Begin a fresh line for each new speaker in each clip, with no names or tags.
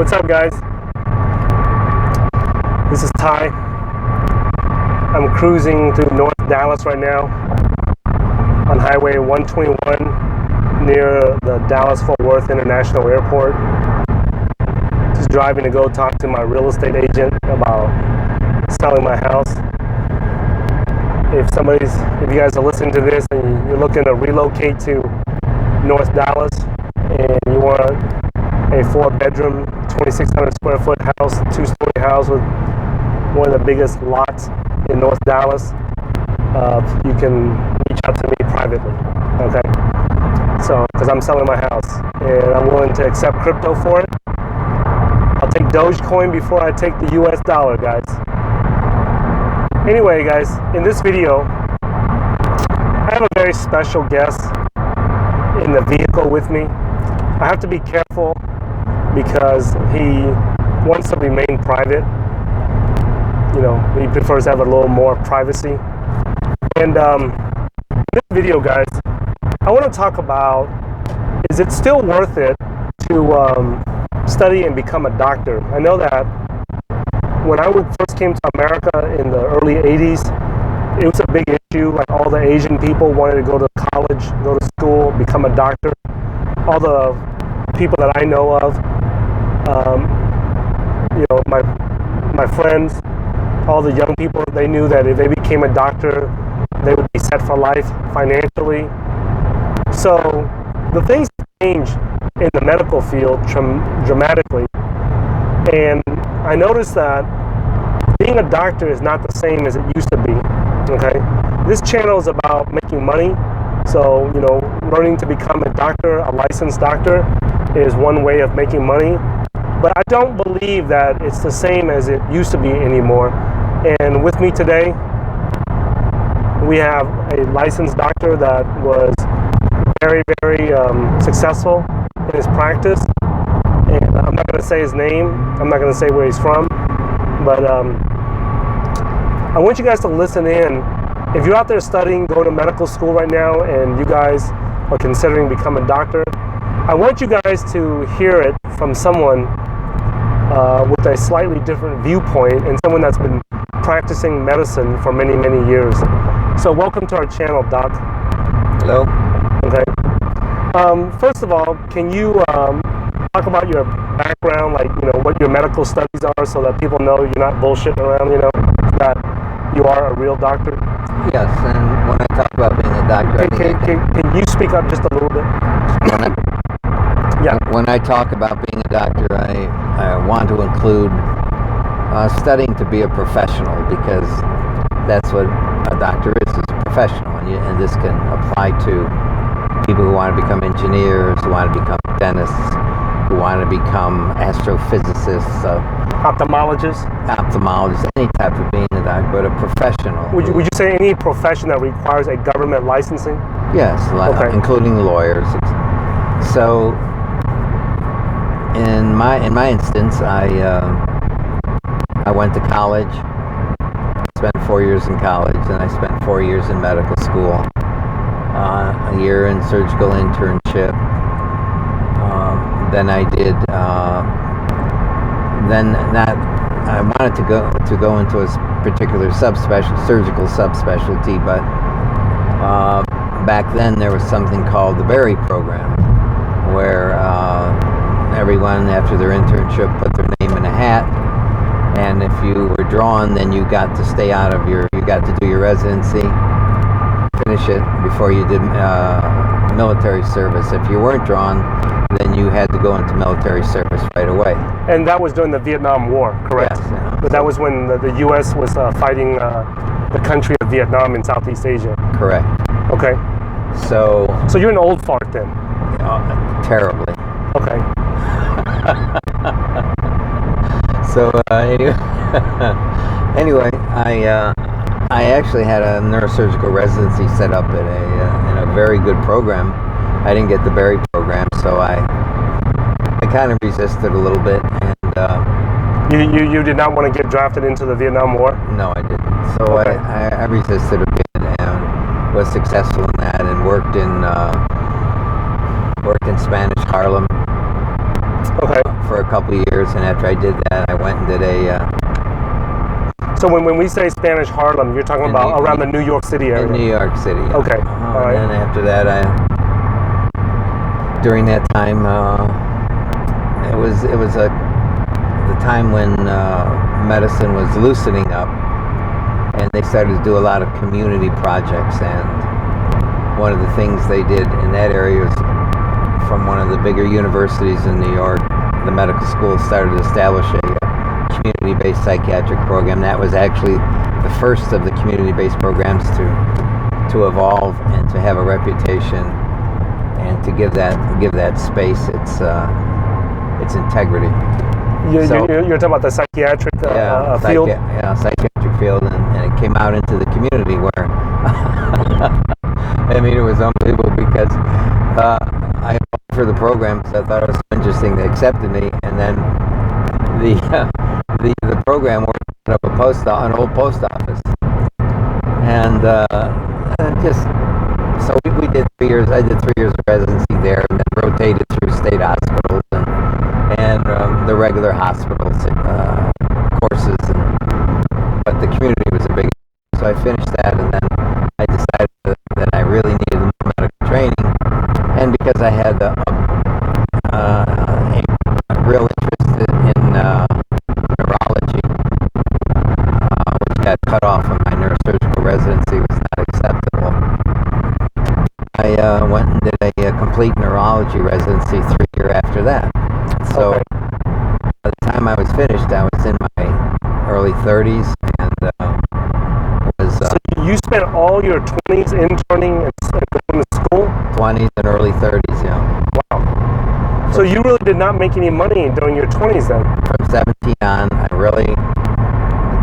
What's up, guys? This is Ty. I'm cruising through North Dallas right now on Highway 121 near the Dallas-Fort Worth International Airport. Just driving to go talk to my real estate agent about selling my house. If you guys are listening to this and you're looking to relocate to North Dallas and you want a 4-bedroom, 2,600 square foot house, 2-story house with one of the biggest lots in North Dallas, you can reach out to me privately, okay? So, because I'm selling my house and I'm willing to accept crypto for it. I'll take Dogecoin before I take the US dollar, guys. Anyway, guys, in this video, I have a very special guest in the vehicle with me. I have to be careful because he wants to remain private. You know, he prefers to have a little more privacy. And in this video, guys, I want to talk about, is it still worth it to study and become a doctor? I know that when I first came to America in the early 80s, it was a big issue. Like, all the Asian people wanted to go to college, go to school, become a doctor. All the people that I know of, you know, my friends, all the young people, they knew that if they became a doctor, they would be set for life financially. So the things change in the medical field dramatically. And I noticed that being a doctor is not the same as it used to be, okay? This channel is about making money. So, you know, learning to become a doctor, a licensed doctor, is one way of making money. But I don't believe that it's the same as it used to be anymore. And with me today, we have a licensed doctor that was very, very successful in his practice. And I'm not going to say his name. I'm not going to say where he's from. But I want you guys to listen in. If you're out there studying, going to medical school right now, and you guys are considering becoming a doctor, I want you guys to hear it from someone with a slightly different viewpoint and someone that's been practicing medicine for many, many years. So welcome to our channel, Doc.
Hello.
Okay. First of all, can you talk about your background, like, you know, what your medical studies are, so that people know you're not bullshitting around, you know, that you are a real doctor?
Yes, and when I talk about being a doctor,
can you speak up just a little bit?
When I talk about being a doctor, I want to include studying to be a professional, because that's what a doctor is a professional, and this can apply to people who want to become engineers, who want to become dentists, who want to become astrophysicists,
ophthalmologists,
any type of being a doctor, but a professional.
Would you say any profession that requires a government licensing?
Yes, okay. Including lawyers. So, in my instance, I went to college, spent 4 years in college, and I spent 4 years in medical school, a year in surgical internship. Then I did. I wanted to go into a particular surgical subspecialty, but back then there was something called the Berry program, where everyone after their internship put their name in a hat, and if you were drawn, then you got to do your residency, finish it before you did military service. If you weren't drawn, then you had to go into military service right away.
And that was during the Vietnam War, correct?
Yes. Yeah.
But that was when the U.S. was fighting the country of Vietnam in Southeast Asia.
Correct.
Okay. So you're an old fart then?
Terribly.
Okay.
So anyway, I actually had a neurosurgical residency set up in a very good program. I didn't get the Berry program, so I kind of resisted a little bit, and
you did not want to get drafted into the Vietnam War?
No, I didn't. So okay. I resisted a bit and was successful in that, and worked in Spanish Harlem.
Okay.
for a couple of years, and after I did that, I went and did
So when we say Spanish Harlem, you're talking about around the New York City area?
In New York City. Yeah.
Okay. All right.
And then after that, during that time, it was the time when medicine was loosening up, and they started to do a lot of community projects. And one of the things they did in that area was, from one of the bigger universities in New York, the medical school started to establish a community-based psychiatric program. That was actually the first of the community-based programs to evolve and to have a reputation, and to give that space its integrity.
You're talking about the psychiatric field?
Psychiatric field, and it came out into the community where, I mean, it was unbelievable because I applied for the program because I thought it was so interesting. They accepted me, and then the program worked out of an old post office, and just so we did 3 years. I did 3 years of residency there, and then rotated through state hospitals and the regular hospitals courses, but the community was a big. So I finished that, and then I decided that I really needed more medical training, and because I had a real interest in neurology, which got cut off when my neurosurgical residency was not acceptable, I went and did a complete neurology residency 3 years after that. So by the time I was finished, I was in my early 30s, and was.
So you spent all your 20s interning and going to school?
20s and early 30s, yeah.
Wow. So you really did not make any money during your 20s then?
From 17 on,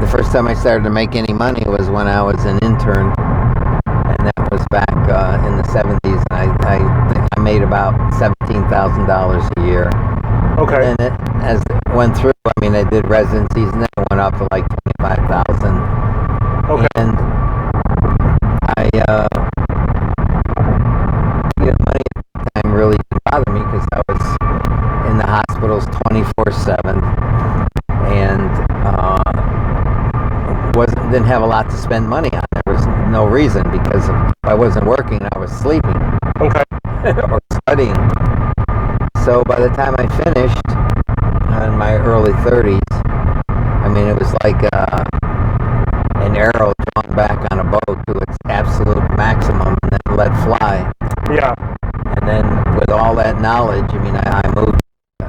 the first time I started to make any money was when I was an intern, and that was back in the 70s, and I think I made about $17,000 a year.
Okay.
And as it went through, I mean, I did residencies, and then it went up to like 25,000.
Okay.
And money at the time really didn't bother me because I was in the hospitals 24/7, and didn't have a lot to spend money on. There was no reason, because if I wasn't working, I was sleeping.
Okay.
Or studying. So by the time I finished in my early 30s, I mean, it was like an arrow drawn back on a bow to its absolute maximum and then let fly.
Yeah.
And then with all that knowledge, I mean, I moved to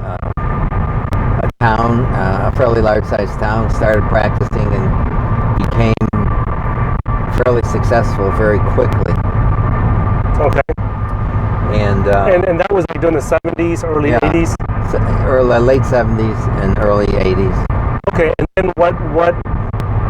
a town, a fairly large-sized town, started practicing, and became fairly successful very quickly.
Okay.
And
that was like during the 70s, early 80s?
Late 70s and early 80s.
Okay, and then what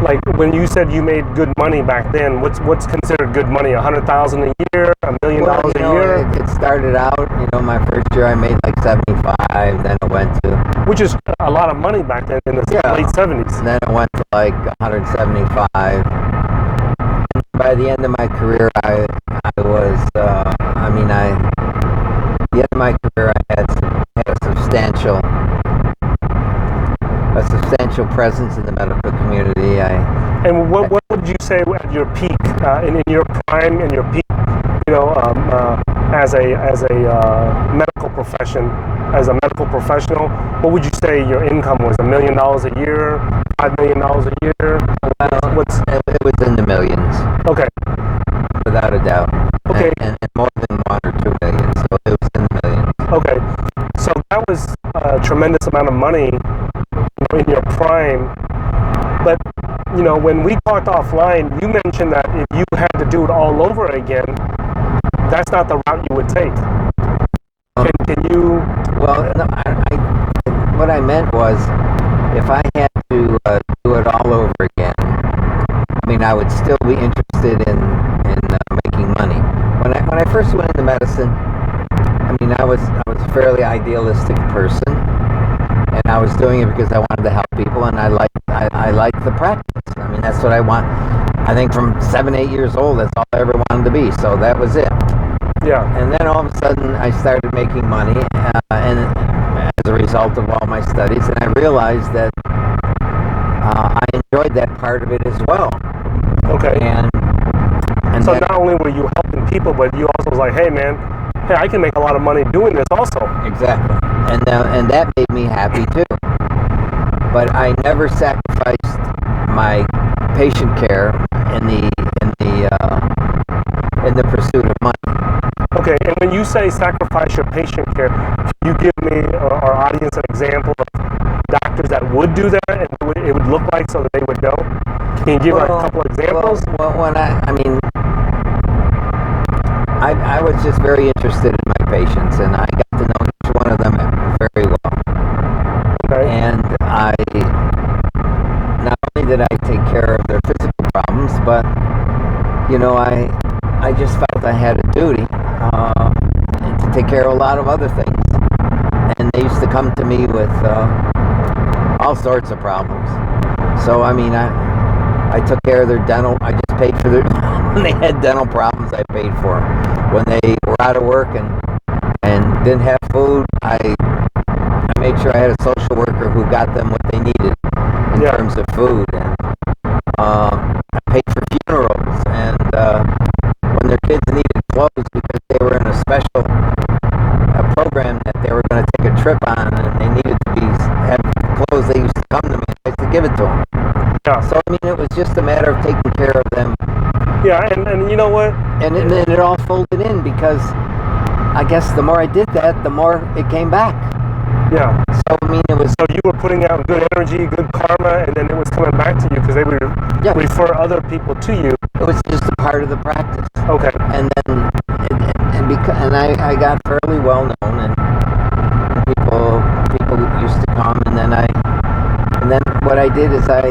like when you said you made good money back then, what's considered good money? $100,000 a year, $1 million a year?
It started out, my first year I made like 75, then it went to...
Which is a lot of money back then in the late 70s.
And then it went to like 175. And by the end of my career, I was, the end of my career, I had a substantial presence in the medical community.
And what would you say at your peak, in your prime, in your peak, as a medical professional, what would you say your income was? $1 million a year, $5 million a year?
It was in the millions.
Okay.
Without a doubt.
Okay.
And more than 1 or 2 million, so it was in the millions.
Okay. So that was a tremendous amount of money in your prime. But, when we talked offline, you mentioned that if you had to do it all over again, that's not the route you would take. Can you...
Well, no, what I meant was, if I had to do it all over again, I would still be interested in making money. When I first went into medicine, I was a fairly idealistic person, and I was doing it because I wanted to help people, and I liked the practice. That's what I want. I think from 7, 8 years old, that's all I ever wanted to be. So that was it.
Yeah.
And then all of a sudden, I started making money, and as a result of all my studies, and I realized that I enjoyed that part of it as well.
Okay.
And
so
that,
not only were you helping people, but you also was like, hey man, hey, I can make a lot of money doing this also.
exactly, and that made me happy too. But I never sacrificed my patient care in the pursuit of money.
Okay, and when you say sacrifice your patient care, can you give me or our audience an example of doctors that would do that and it would look like so that they would know? Can you give like a couple examples?
Well, when I was just very interested in my patients, and I got to know each one of them very well.
Okay.
And not only did I take care of their physical problems, but I just felt I had a duty to take care of a lot of other things. And they used to come to me with all sorts of problems. So I took care of their dental. I just paid for their when they had dental problems. I paid for them. When they were out of work and didn't have food, I made sure I had a social worker who got them what they needed in terms of food. And I paid for funerals, and when their kids needed clothes because they were in a special program that they were going to take a trip on, and they needed to have clothes, they used to come to me. I used to give it to them.
Yeah.
So it was just a matter of taking care of them.
Yeah, and you know what?
And then it all folded in because I guess the more I did that, the more it came back.
Yeah.
So it was.
So you were putting out good energy, good karma, and then it was coming back to you because they would refer other people to you.
It was just a part of the practice.
Okay.
And then I got fairly well known, and people used to come, and then what I did is I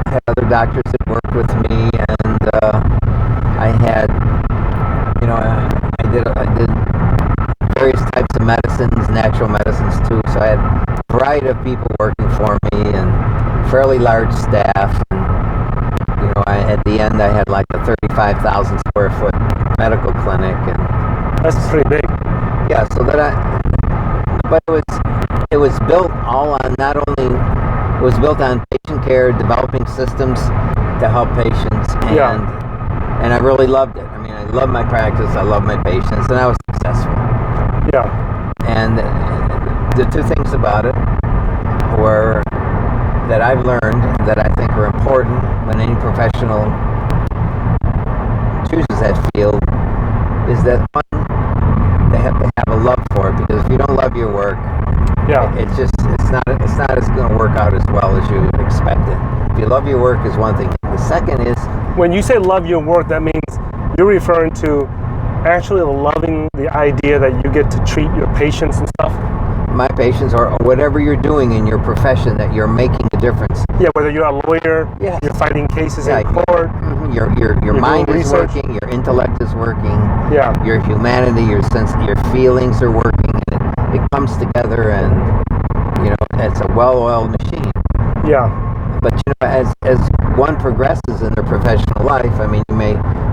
had other doctors that worked with me, and I had I did various types of medicines, natural medicines too. So I had a variety of people working for me and fairly large staff. And, at the end I had like a 35,000 square foot medical clinic, and
that's pretty big.
Yeah. So but it was built all on it was built on patient care, developing systems to help patients, and I really loved it. I love my practice, I love my patients, and I was successful.
Yeah.
And the two things about it were that I've learned that I think are important when any professional chooses that field is that one, they have to have a love for it, because if you don't love your work, it's not as going to work out as well as you expected. If you love your work is one thing. The second is,
when you say love your work, that means you're referring to actually loving the idea that you get to treat your patients and stuff.
My patients, or whatever you're doing in your profession, that you're making a difference.
Yeah, whether you're a lawyer,
yes,
you're fighting cases in court.
Your mind is working, your intellect is working.
Yeah. Your
humanity, your feelings are working, and it comes together, and it's a well-oiled machine.
Yeah.
But as one progresses in their professional life,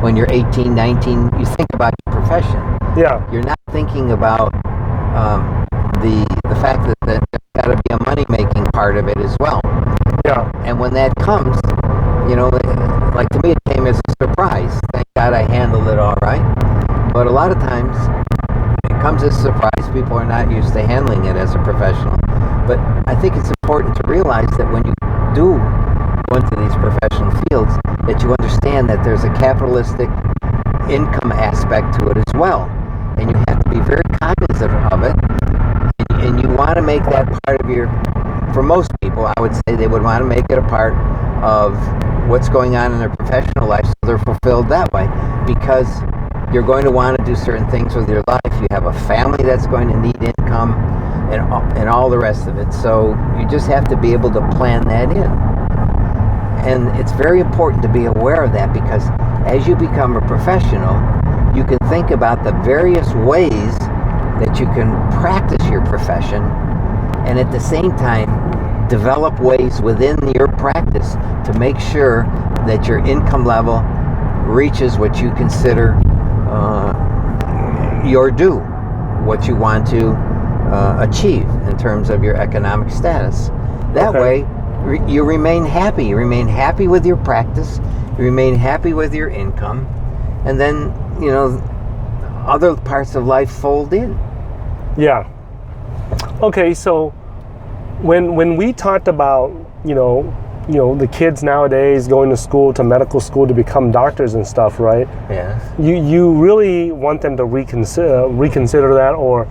when you're 18, 19, you think about your profession.
Yeah.
You're not thinking about the fact that there's got to be a money-making part of it as well.
Yeah.
And when that comes, like to me it came as a surprise. Thank God I handled it all right. But a lot of times it comes as a surprise. People are not used to handling it as a professional. But I think it's important to realize that when you do go into these professional fields, that you understand that there's a capitalistic income aspect to it as well. And you have to be very cognizant of it. And you want to make that part of for most people, I would say they would want to make it a part of what's going on in their professional life, so they're fulfilled that way. Because you're going to want to do certain things with your life. You have a family that's going to need income, and all the rest of it. So you just have to be able to plan that in. And it's very important to be aware of that, because as you become a professional, you can think about the various ways that you can practice your profession, and at the same time develop ways within your practice to make sure that your income level reaches what you consider your due, what you want to achieve in terms of your economic status. That way, you remain happy. You remain happy with your practice. You remain happy with your income. And then, other parts of life fold in.
Yeah. Okay, so when we talked about, the kids nowadays going to school, to medical school to become doctors and stuff, right?
Yes.
You really want them to reconsider that, or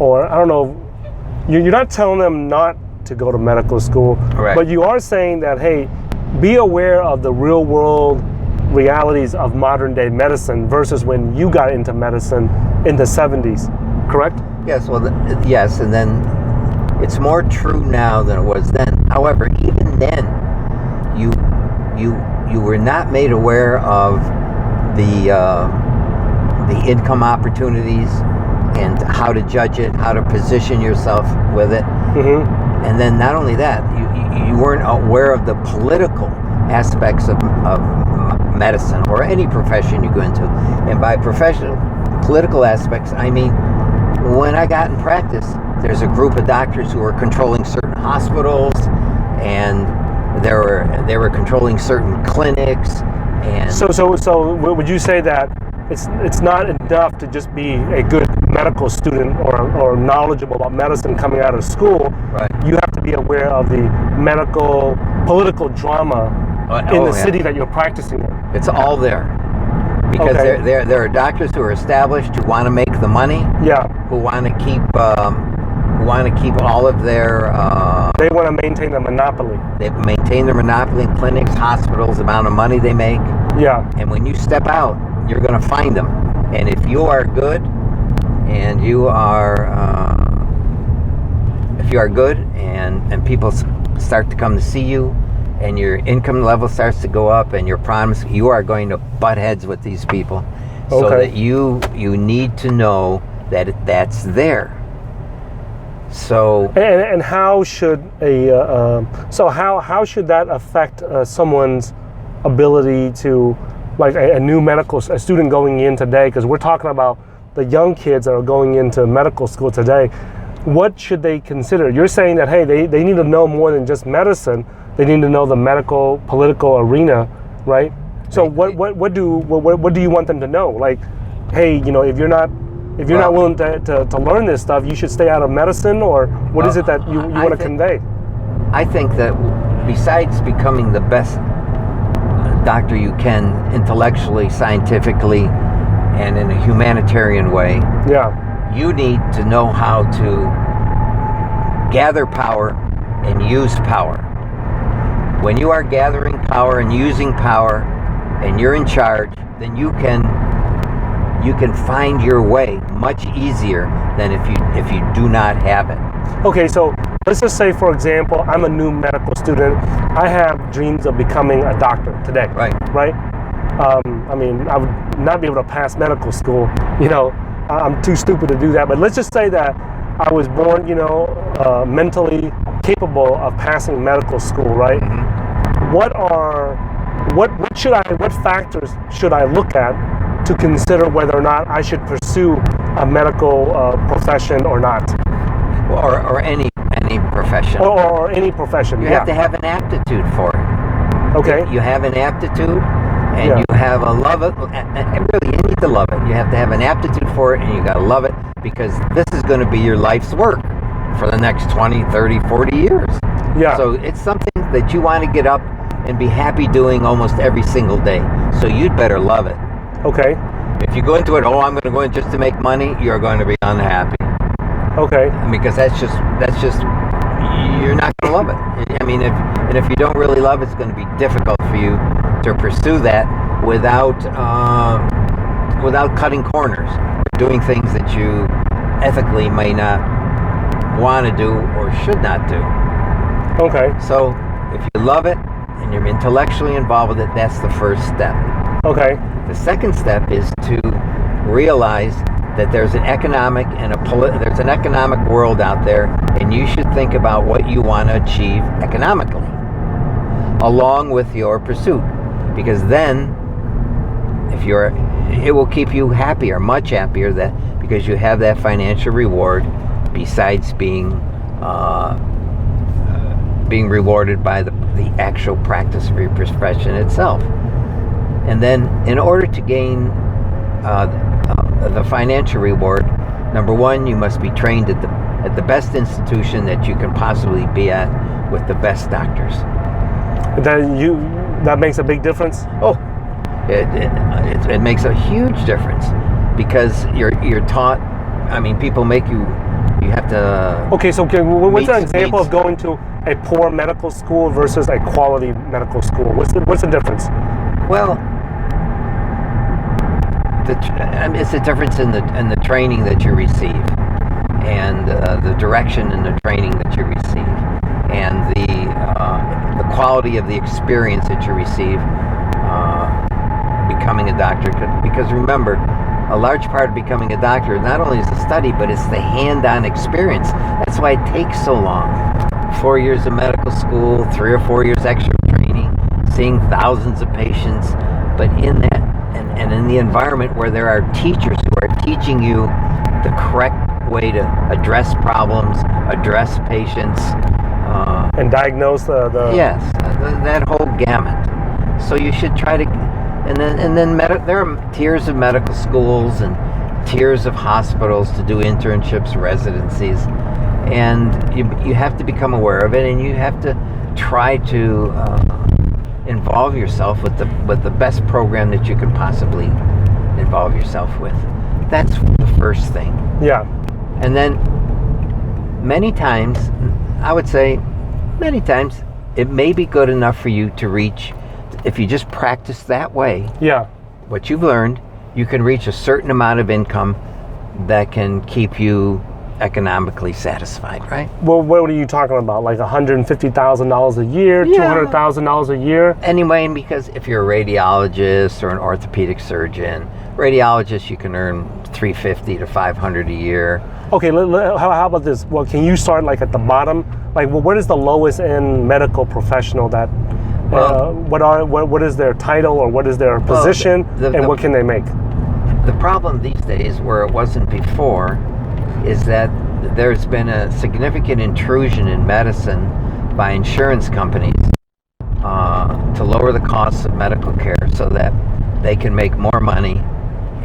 I don't know. You're not telling them not to go to medical school,
Correct.
But you are saying that, hey, be aware of the real world realities of modern day medicine versus when you got into medicine in the 70s, correct?
Yes. Well, yes, and then it's more true now than it was then. However, even then, you were not made aware of the income opportunities and how to judge it, how to position yourself with it.
Mm-hmm.
And then not only that, you weren't aware of the political aspects of medicine or any profession you go into. And by political aspects, I mean, when I got in practice, there's a group of doctors who were controlling certain hospitals, and they were controlling certain clinics. And
so would you say that it's not enough to just be a good medical student or knowledgeable about medicine coming out of school?
Right.
You have to be aware of the medical political drama in the city that you're practicing in.
It's all there. Because there are doctors who are established who want to make the money.
Yeah.
Who want to keep all of their.
They want to maintain the monopoly.
They maintain their monopoly in clinics, hospitals, the amount of money they make.
Yeah.
And when you step out, you're going to find them. And if you are good, and you are, and people start to come to see you, and your income level starts to go up, and your promise, you are going to butt heads with these people, so that you need to know that that's there. So
and how should how should that affect someone's ability to, like a student going in today? Because we're talking about the young kids that are going into medical school today. What should they consider? You're saying that, hey, they need to know more than just medicine. They need to know the medical, political arena, right? So what do you want them to know? Like, hey, if you're not willing to learn this stuff, you should stay out of medicine, or what is it that you want to convey?
I think that besides becoming the best doctor you can intellectually, scientifically, and in a humanitarian way, you need to know how to gather power and use power. When you are gathering power and using power, and you're in charge, then you can find your way much easier than if you do not have it.
Okay, so let's just say, for example, I'm a new medical student. I have dreams of becoming a doctor today. Right. I mean, I would not be able to pass medical school. I'm too stupid to do that. But let's just say that I was born, mentally capable of passing medical school, right? Mm-hmm. What factors should I look at to consider whether or not I should pursue a medical profession or not?
Or any profession.
Or any profession.
You have to have an aptitude for it.
Okay.
You have an aptitude, and you have a love it. And really, you need to love it. You have to have an aptitude for it, and you got to love it, because this is going to be your life's work for the next 20, 30, 40 years. Yeah. So it's something that you want to get up and be happy doing almost every single day. So you'd better love it.
Okay.
If you go into it, I'm going to go in just to make money, you're going to be unhappy.
Okay.
Because that's just you're not going to love it. I mean, if you don't really love it, it's going to be difficult for you to pursue that without cutting corners or doing things that you ethically may not want to do or should not do. Okay. So if you love it and you're intellectually involved with it, that's the first step. Okay. The second step is to realize that there's an economic and there's an economic world out there, and you should think about what you want to achieve economically along with your pursuit, because then it will keep you happier, much happier, because you have that financial reward besides being rewarded by the actual practice of your profession itself. And then in order to gain the financial reward, number one, you must be trained at the best institution that you can possibly be at with the best doctors.
That makes a big difference?
Oh, it makes a huge difference, because you're taught. I mean, people make you have to.
Okay, so what's an example of going to a poor medical school versus a quality medical school? What's the difference?
Well, it's a difference in the training that you receive, and the direction and the training that you receive, and the quality of the experience that you receive becoming a doctor. Because remember, a large part of becoming a doctor not only is the study, but it's the hand-on experience. That's why it takes so long. 4 years of medical school, 3 or 4 years extra training, seeing thousands of patients, but in that and in the environment where there are teachers who are teaching you the correct way to address problems, address patients,
and diagnose the
yes, that whole gamut. So you should try to, and then there are tiers of medical schools and tiers of hospitals to do internships, residencies, and you have to become aware of it, and you have to try to involve yourself with the best program that you can possibly involve yourself with. That's the first thing.
Yeah.
And then many times, I would say many times, it may be good enough for you to reach, if you just practice that way,
yeah,
what you've learned, you can reach a certain amount of income that can keep you economically satisfied, right?
Well, what are you talking about? Like $150,000 a year,
Yeah.
$200,000 a year?
Anyway, because if you're a radiologist or an orthopedic surgeon, radiologist, you can earn $350 to $500 a year.
Okay, how about this? Well, can you start like at the bottom? Like, well, what is the lowest end medical professional that? What is their title, or what is their position, and what can they make?
The problem these days, where it wasn't before, is that there's been a significant intrusion in medicine by insurance companies to lower the costs of medical care so that they can make more money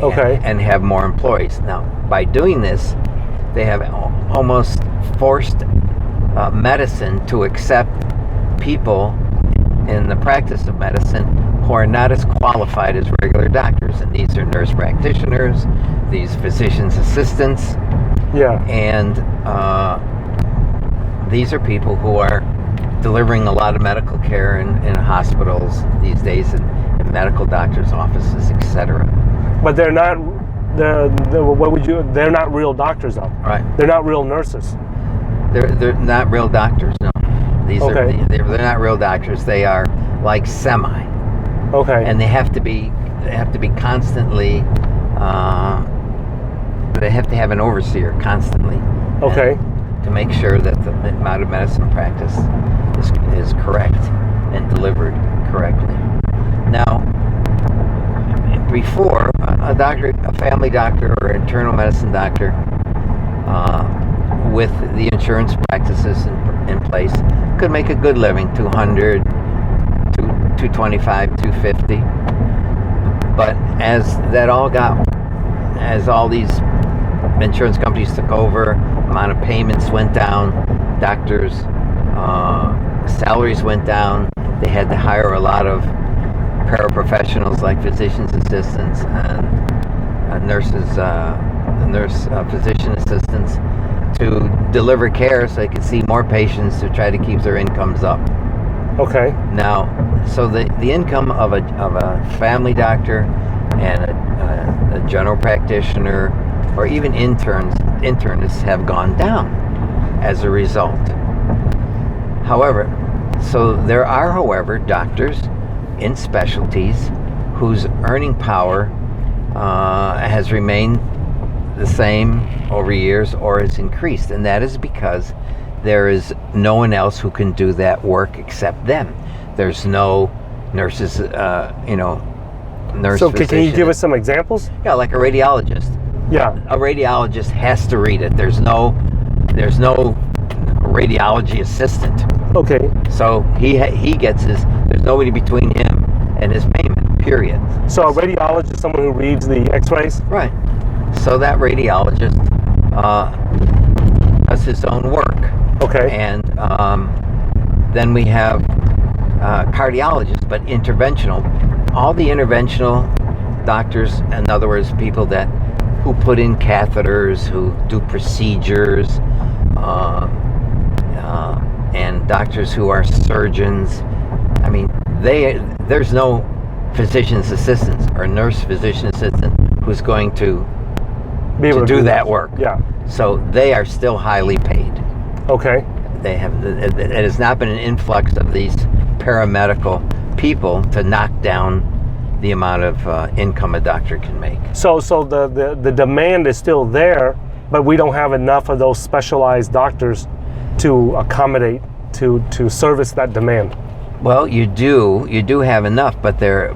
and have more employees. Now, by doing this, they have almost forced medicine to accept people in the practice of medicine who are not as qualified as regular doctors. And these are nurse practitioners, these physician's assistants.
Yeah.
And these are people who are delivering a lot of medical care in hospitals these days, in medical doctors' offices, etc.
But they're not. They're not real doctors, though.
Right.
They're not real nurses.
They're not real doctors. No. They're not real doctors. They are like semi.
Okay.
And they have to be constantly. They have to have an overseer constantly.
Okay.
To make sure that the amount of medicine practice is correct and delivered correctly. Now, before, a doctor, a family doctor or internal medicine doctor, with the insurance practices in place, could make a good living, $200, $225, $250. But as all these insurance companies took over, amount of payments went down, doctors' salaries went down. They had to hire a lot of paraprofessionals like physician's assistants and physician assistants to deliver care so they could see more patients to try to keep their incomes up.
Okay.
Now, so the income of a family doctor and a general practitioner or even internists have gone down as a result. However, there are doctors in specialties whose earning power has remained the same over years or has increased, and that is because there is no one else who can do that work except them. There's no nurses, nurse.
So can you give us some examples?
Yeah, like a radiologist.
Yeah.
A radiologist has to read it. There's no radiology assistant.
Okay.
So he gets his. There's nobody between him and his payment. Period.
So a radiologist is someone who reads the X-rays.
Right. So that radiologist does his own work.
Okay.
And then we have cardiologists, but interventional. All the interventional doctors, in other words, people who put in catheters, who do procedures, and doctors who are surgeons. I mean, there's no physician's assistants or nurse physician assistant who's going to
Be able to
do that work.
Yeah.
So they are still highly paid.
Okay.
It has not been an influx of these paramedical people to knock down the amount of income a doctor can make.
So the demand is still there, but we don't have enough of those specialized doctors to accommodate to service that demand.
Well, you do have enough, but they're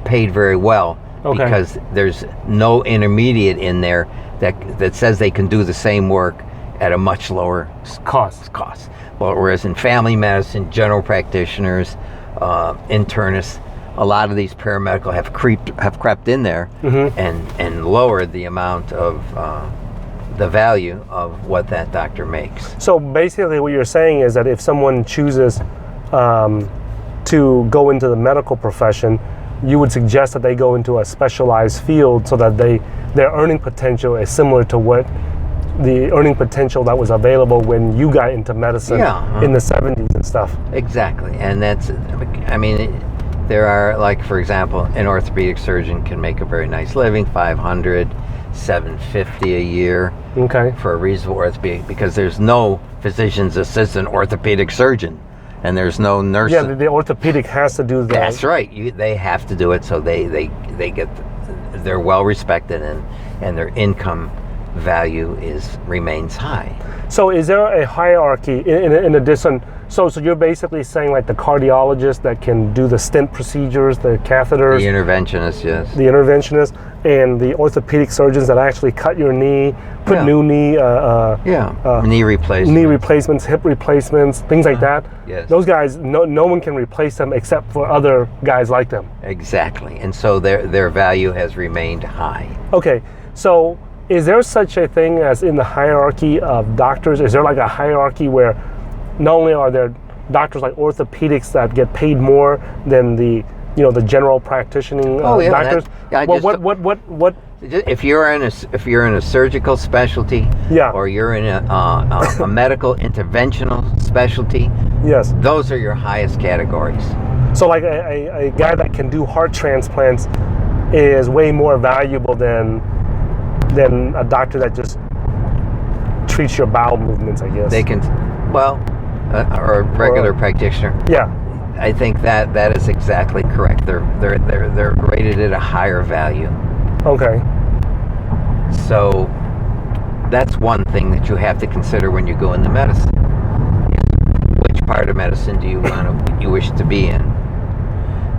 paid very well.
Okay.
Because there's no intermediate in there that says they can do the same work at a much lower cost. Well, whereas in family medicine, general practitioners, internists, a lot of these paramedical have crept in there and lowered the amount of the value of what that doctor makes.
So basically what you're saying is that if someone chooses to go into the medical profession, you would suggest that they go into a specialized field so that their earning potential is similar to what the earning potential that was available when you got into medicine in the 70s and stuff.
Exactly. And that's, I mean, there are, like, for example, an orthopedic surgeon can make a very nice living, $500, $750 a year.
Okay.
For a reasonable orthopedic, because there's no physician's assistant orthopedic surgeon, and there's no nurse.
Yeah, the orthopedic has to do that.
That's right. They have to do it, so they're well respected, and their income value remains high.
So is there a hierarchy in addition? So you're basically saying like the cardiologist that can do the stent procedures, the catheters,
The interventionist, yes.
the interventionist, and the orthopedic surgeons that actually cut your knee, put new knee,
knee replacements,
hip replacements, things like that.
Yes.
Those guys, no one can replace them except for other guys like them.
Exactly, and so their value has remained high.
Okay, so is there such a thing as in the hierarchy of doctors? Is there like a hierarchy where not only are there doctors like orthopedics that get paid more than the general practicing doctors? What?
If you're in a surgical specialty, or you're in a medical interventional specialty,
yes,
those are your highest categories.
So like a guy that can do heart transplants is way more valuable than a doctor that just treats your bowel movements, I guess.
They can, or a regular practitioner.
Yeah.
I think that is exactly correct. They're rated at a higher value.
Okay.
So that's one thing that you have to consider when you go into medicine. Which part of medicine do you wish to be in?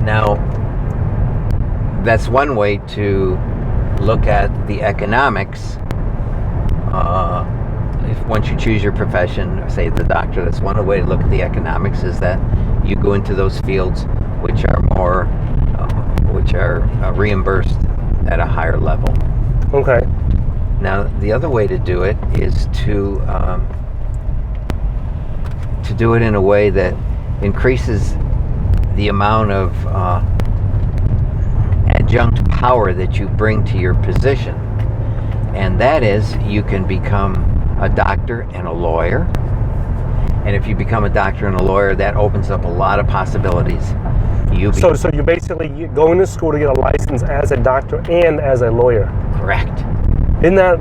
Now, that's one way to look at the economics. Once you choose your profession, say the doctor, that's one way to look at the economics, is that you go into those fields which are reimbursed at a higher level.
Okay.
Now, the other way to do it is to do it in a way that increases the amount of adjunct power that you bring to your position, and that is you can become a doctor and a lawyer. And if you become a doctor and a lawyer, that opens up a lot of possibilities.
So you're basically going to school to get a license as a doctor and as a lawyer.
Correct.
Isn't that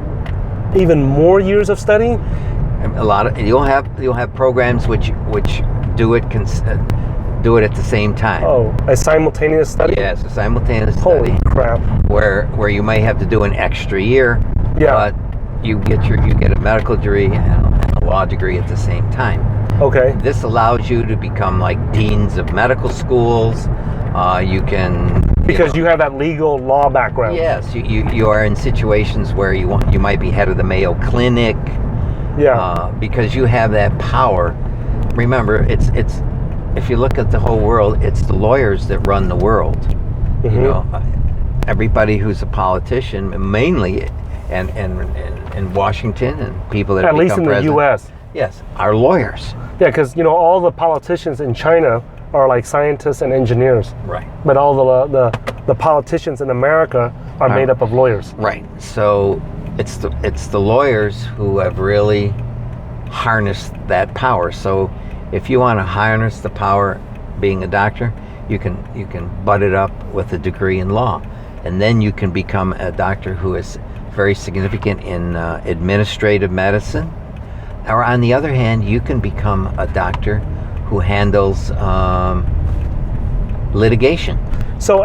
even more years of study?
You'll have programs which do it at the same time.
Oh, a simultaneous study?
Yes, a simultaneous
Holy
study.
crap.
Where you may have to do an extra year, but you get a medical degree and a law degree at the same time.
Okay.
This allows you to become like deans of medical schools. You can
Because you have that legal law background.
Yes, you are in situations where you might be head of the Mayo Clinic.
Yeah.
Because you have that power. Remember, it's if you look at the whole world, it's the lawyers that run the world.
Mm-hmm.
You know, everybody who's a politician, mainly, and in Washington, and people that
At
have
least
become
in the
president,
U.S.
yes, are lawyers.
Yeah, because all the politicians in China are like scientists and engineers.
Right.
But all the politicians in America are made up of lawyers.
Right. So it's the lawyers who have really harnessed that power. So if you want to harness the power being a doctor, you can butt it up with a degree in law, and then you can become a doctor who is very significant in administrative medicine. Or on the other hand, you can become a doctor who handles litigation.
So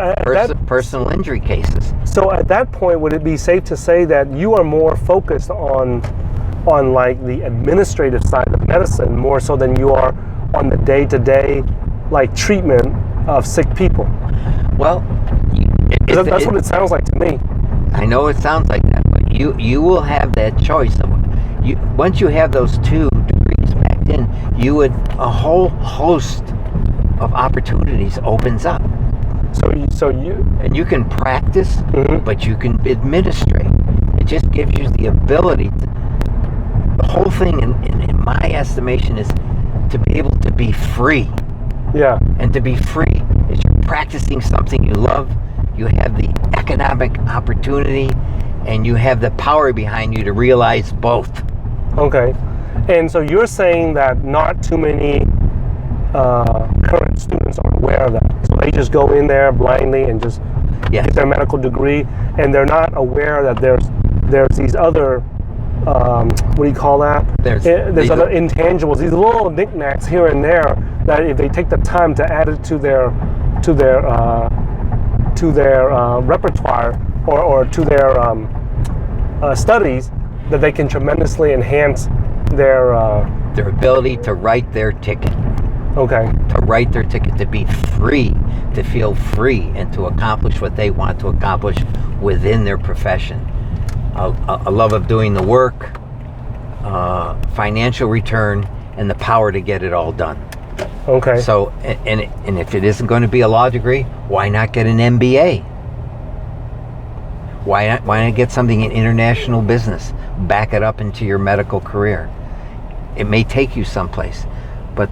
personal injury cases.
So at that point, would it be safe to say that you are more focused on like the administrative side of medicine more so than you are on the day-to-day like treatment of sick people?
Well,
that's what it sounds like to me.
I know it sounds like that, but you will have that choice. Once you have those 2 degrees backed in, a whole host of opportunities opens up. And you can practice,
mm-hmm.
but you can administrate. It just gives you the ability. The whole thing, in my estimation, is to be able to be free.
Yeah.
And to be free is you're practicing something you love. You have the economic opportunity, and you have the power behind you to realize both.
Okay. And so you're saying that not too many current students are aware of that. So they just go in there blindly and just get their medical degree, and they're not aware that there's these other what do you call that? There's other intangibles, these little knickknacks here and there that if they take the time to add it to their repertoire or to their studies, that they can tremendously enhance their
ability to write their ticket.
Okay.
To write their ticket, to be free, to feel free, and to accomplish what they want to accomplish within their profession. A love of doing the work, financial return, and the power to get it all done.
Okay.
So, and if it isn't going to be a law degree, why not get an MBA? Why not get something in international business? Back it up into your medical career. It may take you someplace, but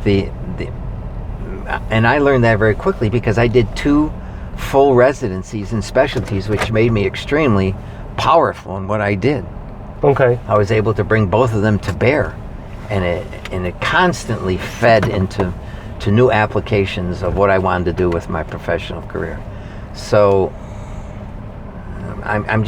and I learned that very quickly because I did 2 full residencies in specialties, which made me extremely powerful in what I did.
Okay.
I was able to bring both of them to bear, and it constantly fed into new applications of what I wanted to do with my professional career. So I'm